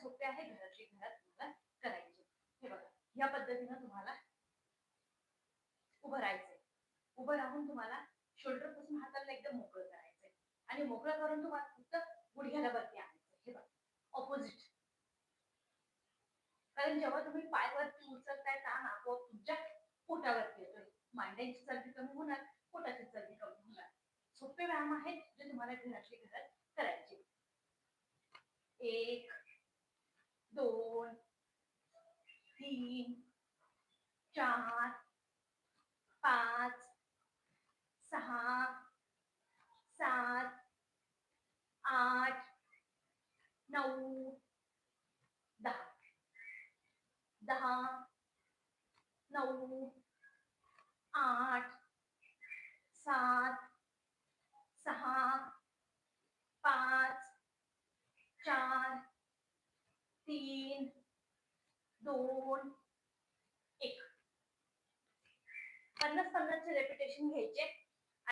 सोपे आहे, घरातली घरात तुम्हाला करायचे. हे बघा, ह्या पद्धतीनं तुम्हाला उभं राहायचंय. उभं राहून तुम्हाला शोल्डर पासून हाताला एकदम मोकळं करायचंय आणि मोकळं करून तुम्हाला फक्त गुडघ्याला वरती आणायचंय. हे बघा, ऑपोजिट. कारण जेव्हा तुम्ही पाय वरती उचलताय ताण आपोआप तुमच्या पोटावरती येतोय. मांड्यांची चरबी कमी होणार, पोटाची चरबी कमी होणार. सोपे व्यायाम आहेत जे तुम्हाला घरातले घरात करायचे. 1 2 3 4 5 6 7 8 9 10 10 9 8 7 6 5 4 3 2 1. 50-50 चे रेपिटेशन घ्यायचे.